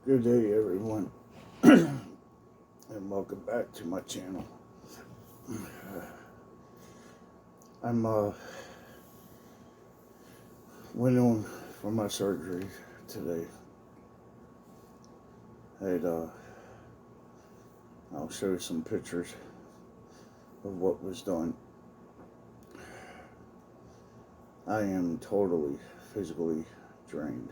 Good day, everyone, and welcome back to my channel. I'm went on for my surgery today. I'll show you some pictures of what was done. I am totally physically drained.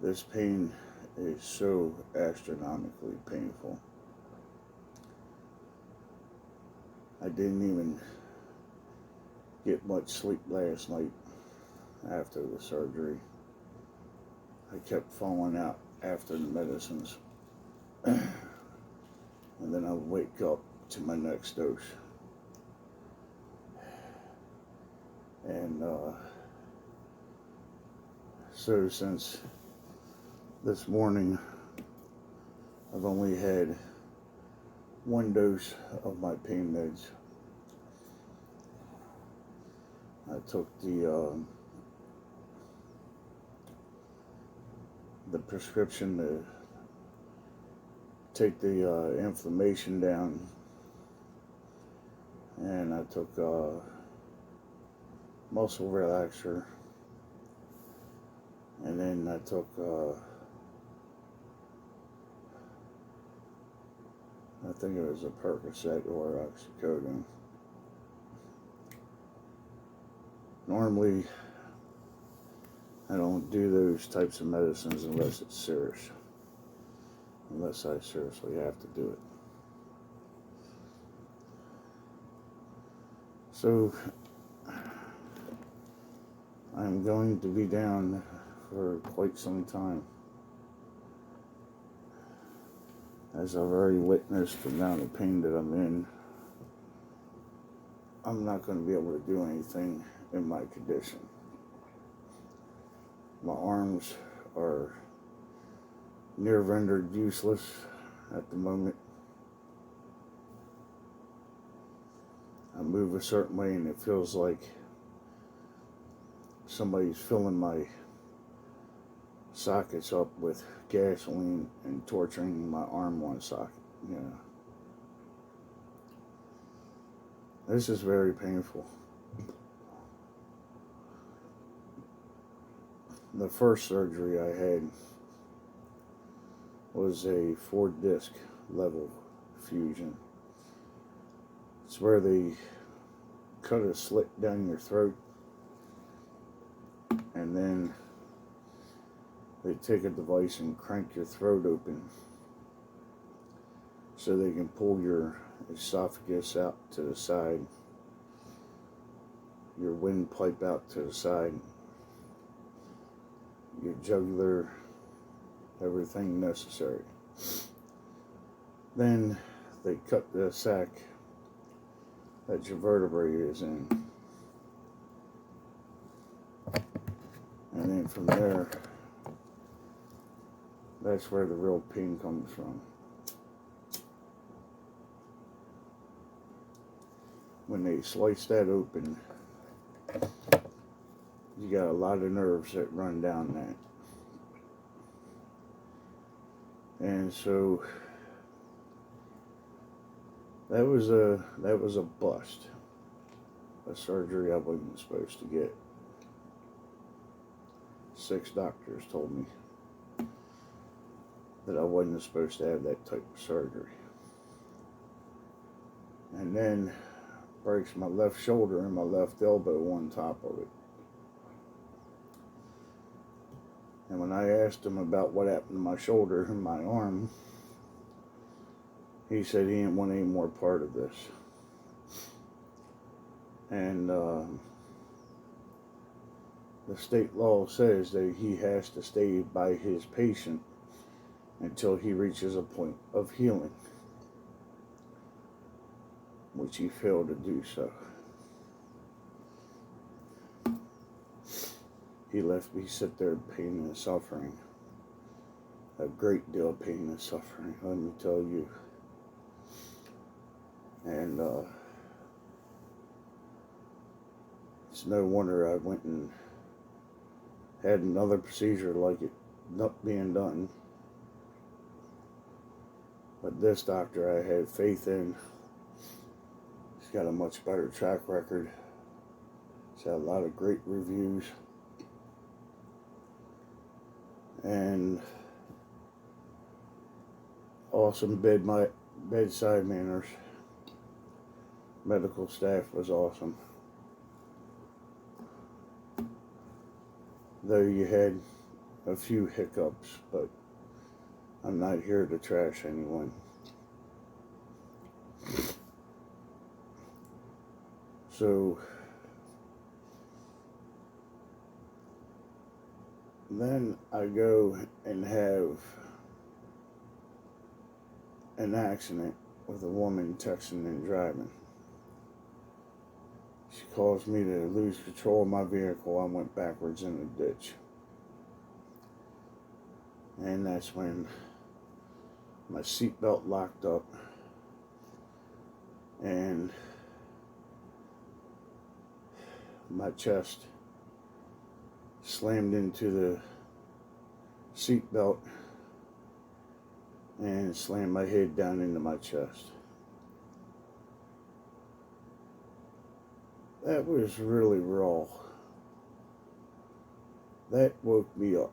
This pain is so astronomically painful. I didn't even get much sleep last night after the surgery. I kept falling out after the medicines. And then I would wake up to my next dose. And so since this morning, I've only had one dose of my pain meds. I took the prescription to take the inflammation down, and I took muscle relaxer, and then I took I think it was a Percocet or oxycodone. Normally, I don't do those types of medicines unless it's serious. Unless I seriously have to do it. So, I'm going to be down for quite some time. As I've already witnessed the amount of pain that I'm in, I'm not going to be able to do anything in my condition. My arms are near rendered useless at the moment. I move a certain way and it feels like somebody's filling my sockets up with gasoline and torturing my arm one socket, you know. This is very painful. The first surgery I had was a 4-disc level fusion. It's where they cut a slit down your throat, and then they take a device and crank your throat open so they can pull your esophagus out to the side, your windpipe out to the side, your jugular, everything necessary. Then they cut the sac that your vertebrae is in. And then from there, that's where the real pain comes from. When they slice that open, you got a lot of nerves that run down that. And so that was a bust. A surgery I wasn't supposed to get. 6 doctors told me that I wasn't supposed to have that type of surgery. And then breaks my left shoulder and my left elbow on top of it. And when I asked him about what happened to my shoulder and my arm, he said he didn't want any more part of this. And the state law says that he has to stay by his patient until he reaches a point of healing, which he failed to do so. He left me sit there in pain and suffering. A great deal of pain and suffering, let me tell you. And it's no wonder I went and had another procedure like it not being done. But this doctor I had faith in. He's got a much better track record. He's had a lot of great reviews. And awesome bedside manners. Medical staff was awesome. Though you had a few hiccups, but I'm not here to trash anyone. So then I go and have an accident with a woman texting and driving. She caused me to lose control of my vehicle. I went backwards in a ditch. And that's when my seatbelt locked up and my chest slammed into the seatbelt and slammed my head down into my chest. That was really raw. That woke me up.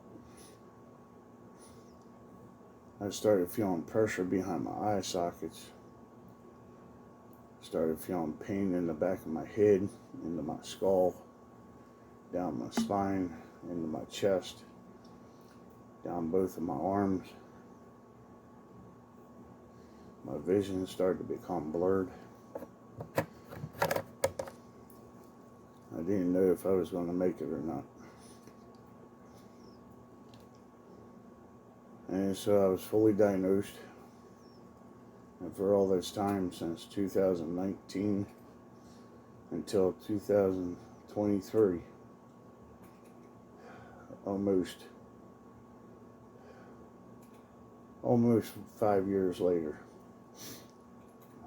I started feeling pressure behind my eye sockets. Started feeling pain in the back of my head, into my skull, down my spine, into my chest, down both of my arms. My vision started to become blurred. I didn't know if I was going to make it or not. And so I was fully diagnosed. And for all this time, since 2019 until 2023, almost 5 years later,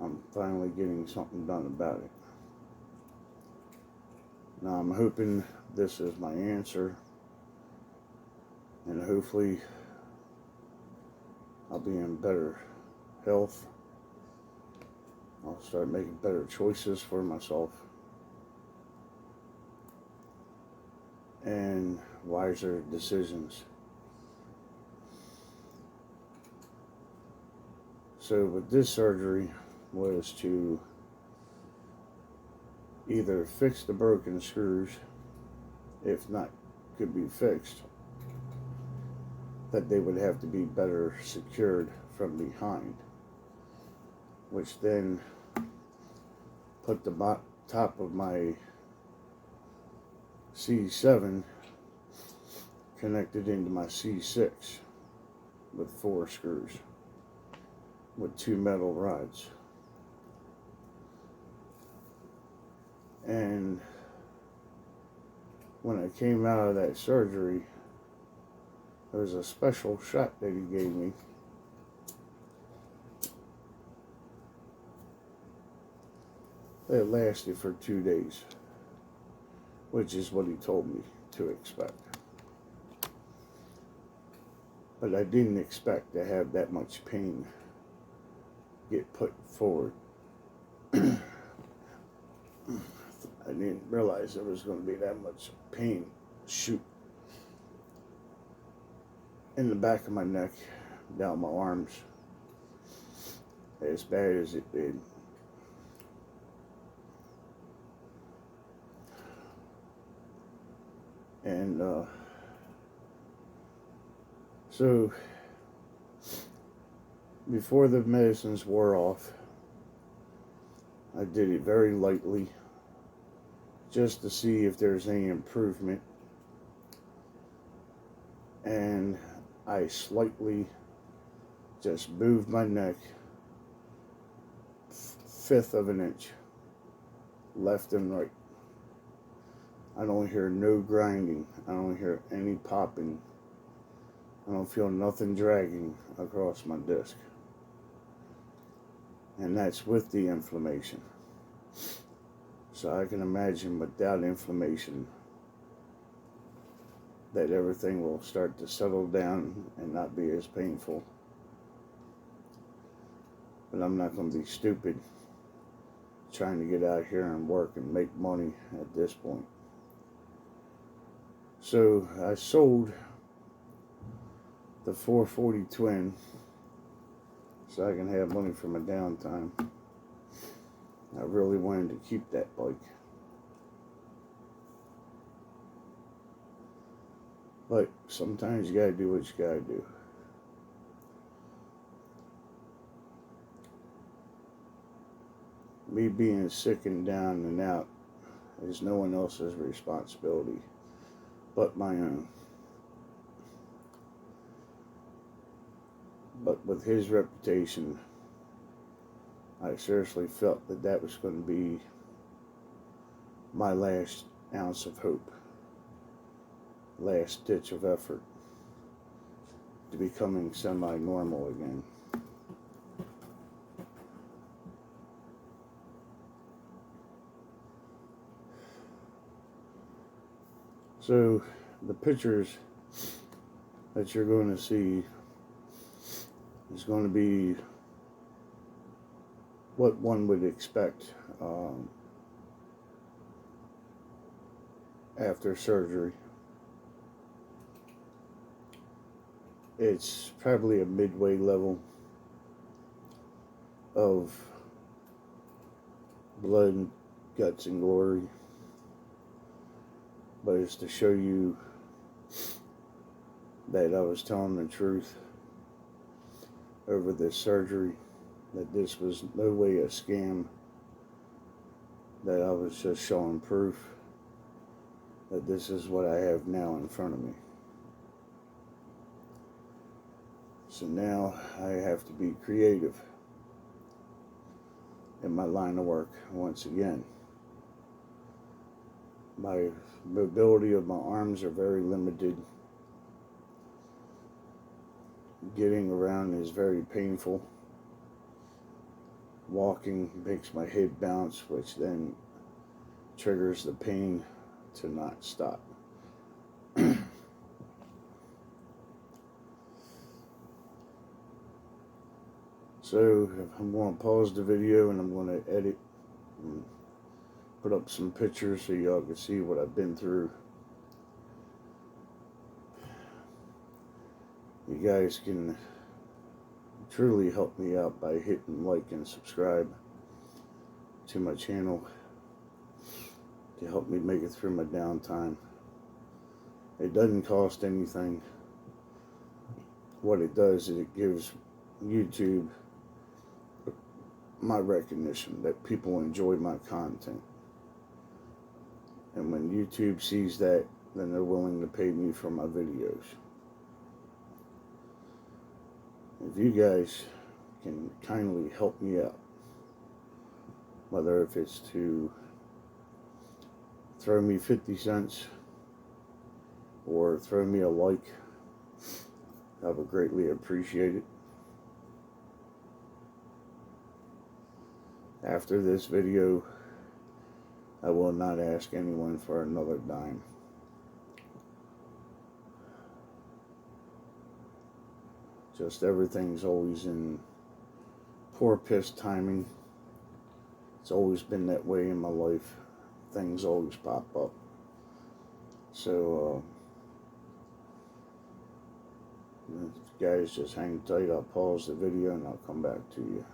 I'm finally getting something done about it. Now I'm hoping this is my answer, and hopefully I'll be in better health. I'll start making better choices for myself and wiser decisions. So with this surgery was to either fix the broken screws, if not could be fixed, that they would have to be better secured from behind, which then put the top of my C7 connected into my C6 with 4 screws with 2 metal rods. And when I came out of that surgery, there was a special shot that he gave me. It lasted for 2 days, which is what he told me to expect. But I didn't expect to have that much pain get put forward. I didn't realize there was going to be that much pain shoot in the back of my neck, down my arms, as bad as it did. And so before the medicines wore off, I did it very lightly, just to see if there's any improvement. And I slightly just moved my neck 1/5 of an inch, left and right. I don't hear no grinding. I don't hear any popping. I don't feel nothing dragging across my disc. And that's with the inflammation. So I can imagine without inflammation, that everything will start to settle down and not be as painful. But I'm not going to be stupid trying to get out here and work and make money at this point. So I sold the 440 twin so I can have money for my downtime. I really wanted to keep that bike. But sometimes you gotta do what you gotta do. Me being sick and down and out is no one else's responsibility but my own. But with his reputation, I seriously felt that that was going to be my last ounce of hope, last ditch of effort to becoming semi-normal again. So the pictures that you're going to see is going to be what one would expect after surgery. It's probably a midway level of blood, guts, and glory, but it's to show you that I was telling the truth over this surgery, that this was no way a scam, that I was just showing proof that this is what I have now in front of me. So now I have to be creative in my line of work once again. My mobility of my arms are very limited. Getting around is very painful. Walking makes my head bounce, which then triggers the pain to not stop. So I'm going to pause the video and I'm going to edit and put up some pictures so y'all can see what I've been through. You guys can truly help me out by hitting like and subscribe to my channel to help me make it through my downtime. It doesn't cost anything. What it does is it gives YouTube my recognition that people enjoy my content. And when YouTube sees that, then they're willing to pay me for my videos. If you guys can kindly help me out, whether if it's to throw me 50 cents or throw me a like, I would greatly appreciate it. After this video, I will not ask anyone for another dime. Just everything's always in poor piss timing. It's always been that way in my life. Things always pop up. So, guys, just hang tight. I'll pause the video and I'll come back to you.